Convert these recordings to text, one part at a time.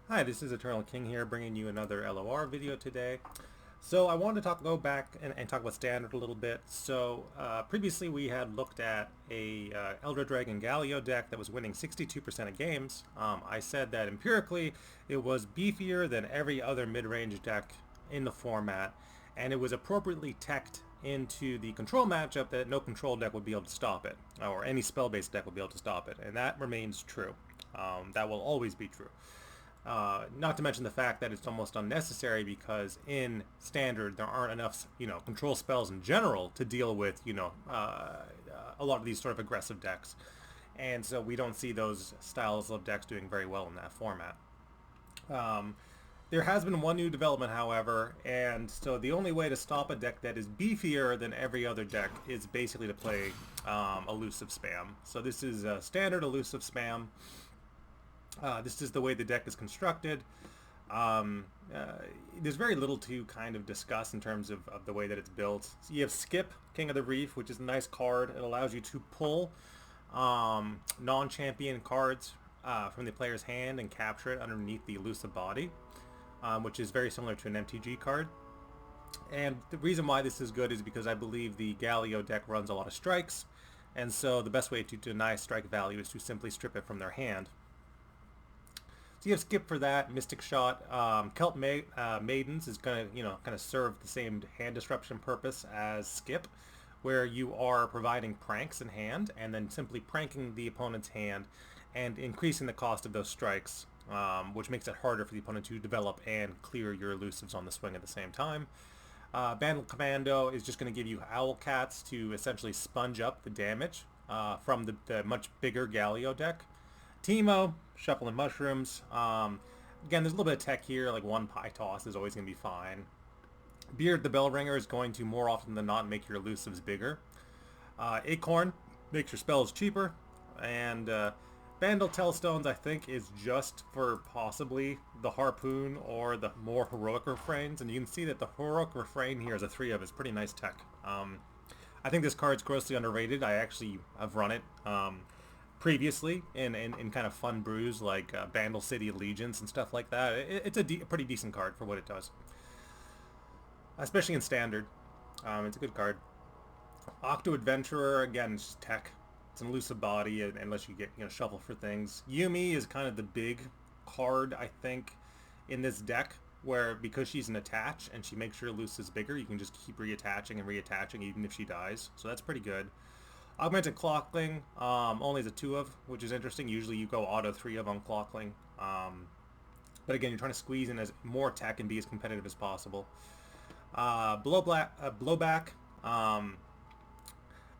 Hi, this is Eternal King here, bringing you another LOR video today. So I wanted to go back and talk about standard a little bit. So previously we had looked at a Elder Dragon Galio deck that was winning 62% of games. I said that empirically it was beefier than every other mid-range deck in the format, and it was appropriately teched into the control matchup that no control deck would be able to stop it, or any spell-based deck would be able to stop it, and that remains true. That will always be true. Not to mention the fact that it's almost unnecessary because in standard there aren't enough, control spells in general to deal with, a lot of these sort of aggressive decks. And so we don't see those styles of decks doing very well in that format. Um, there has been one new development, however, and so the only way to stop a deck that is beefier than every other deck is basically to play elusive spam. So this is a standard elusive spam. This is the way the deck is constructed. Um, uh, there's very little to kind of discuss in terms of the way that it's built. So you have Skip, King of the Reef, which is a nice card. It allows you to pull non-champion cards from the player's hand and capture it underneath the elusive body, which is very similar to an MTG card. And the reason why this is good is because I believe the Galio deck runs a lot of strikes, and so the best way to deny strike value is to simply strip it from their hand. So you have Skip for that, Mystic Shot. Maidens is going to, kind of serve the same hand disruption purpose as Skip, where you are providing pranks in hand and then simply pranking the opponent's hand and increasing the cost of those strikes, which makes it harder for the opponent to develop and clear your elusives on the swing at the same time. Bandle Commando is just going to give you Owl Cats to essentially sponge up the damage from the much bigger Galio deck. Teemo, Shuffling Mushrooms. Again, there's a little bit of tech here, like one pie toss is always going to be fine. Beard the Bellringer is going to more often than not make your elusives bigger. Acorn makes your spells cheaper. And Vandal Tellstones, I think, is just for possibly the Harpoon or the more heroic refrains. And you can see that the heroic refrain here is a 3 of. It's pretty nice tech. I think this card's grossly underrated. I actually have run it previously in kind of fun brews like Bandle City Allegiance and stuff like that. It's a pretty decent card for what it does, especially in standard. It's a good card. Octo Adventurer, again, it's just tech. It's an elusive body unless you get shuffle for things. Yumi is kind of the big card, I think, in this deck, where because she's an attach and she makes your elusives bigger, you can just keep reattaching and reattaching even if she dies. So that's pretty good. Augmented Clockling only is a 2 of, which is interesting. Usually you go auto 3 of on Clockling. But again, you're trying to squeeze in as more tech and be as competitive as possible. Blowback.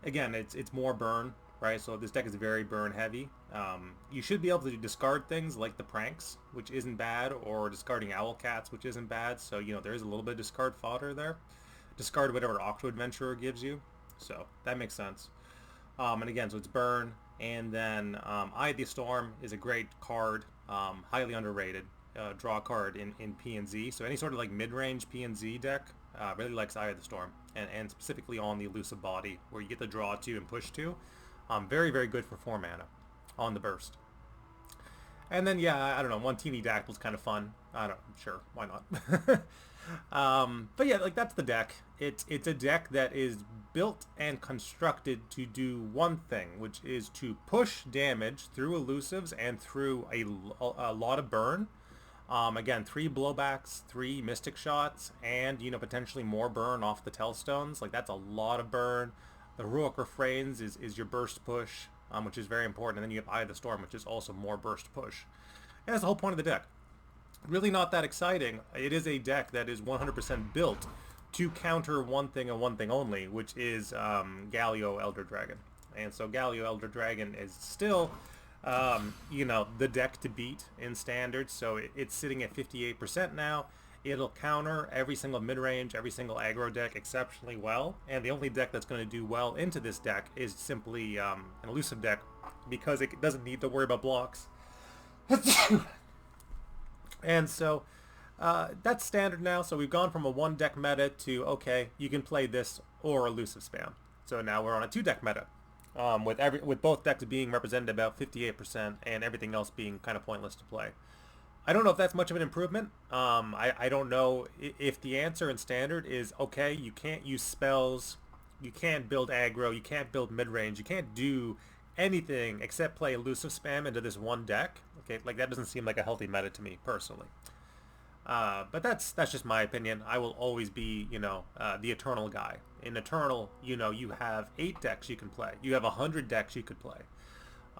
Again, it's more burn, right? So this deck is very burn heavy. You should be able to discard things like the Pranks, which isn't bad, or discarding Owl Cats, which isn't bad. So, there is a little bit of discard fodder there. Discard whatever Octo Adventurer gives you. So that makes sense. And again, so it's burn, and then Eye of the Storm is a great card, highly underrated draw card in P and Z. So any sort of like mid-range P and Z deck really likes Eye of the Storm, and specifically on the elusive body where you get the draw 2 and push 2. Very, very good for 4 mana on the burst. And then, yeah, I don't know, one teeny Dactyl's kind of fun. Sure, why not? But yeah, like that's the deck. It's a deck that is built and constructed to do one thing, which is to push damage through elusives and through a lot of burn. Again, 3 blowbacks, 3 mystic shots, and potentially more burn off the Tellstones. Like that's a lot of burn. The heroic refrains is your burst push, which is very important, and then you have Eye of the Storm, which is also more burst push. And that's the whole point of the deck. Really not that exciting. It is a deck that is 100% built to counter one thing and one thing only, which is Galio Elder Dragon. And so Galio Elder Dragon is still, the deck to beat in standard. So it's sitting at 58% now. It'll counter every single mid-range, every single aggro deck exceptionally well. And the only deck that's going to do well into this deck is simply an elusive deck because it doesn't need to worry about blocks. And so that's standard now. So we've gone from a 1 deck meta to, okay, you can play this or elusive spam. So now we're on a 2 deck meta. with both decks being represented about 58% and everything else being kind of pointless to play. I don't know if that's much of an improvement. I don't know if the answer in standard is, okay, you can't use spells, you can't build aggro, you can't build mid-range, you can't do anything except play elusive spam into this one deck. Okay, like that doesn't seem like a healthy meta to me personally. But that's just my opinion. I will always be, the Eternal guy. In Eternal, you have 8 decks you can play. You have 100 decks you could play.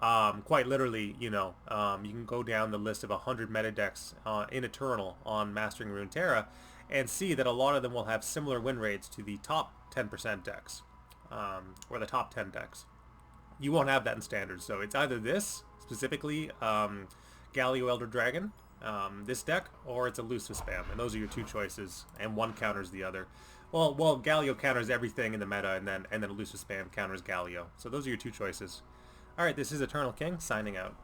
Quite literally, you can go down the list of 100 meta decks in Eternal on Mastering Runeterra and see that a lot of them will have similar win rates to the top 10% decks, or the top 10 decks. You won't have that in Standard, so it's either this, specifically Galio Elder Dragon, this deck, or it's Elusive Spam, and those are your two choices, and one counters the other. Well, Galio counters everything in the meta, and then Elusive Spam counters Galio. So those are your two choices. Alright, this is Eternal King, signing out.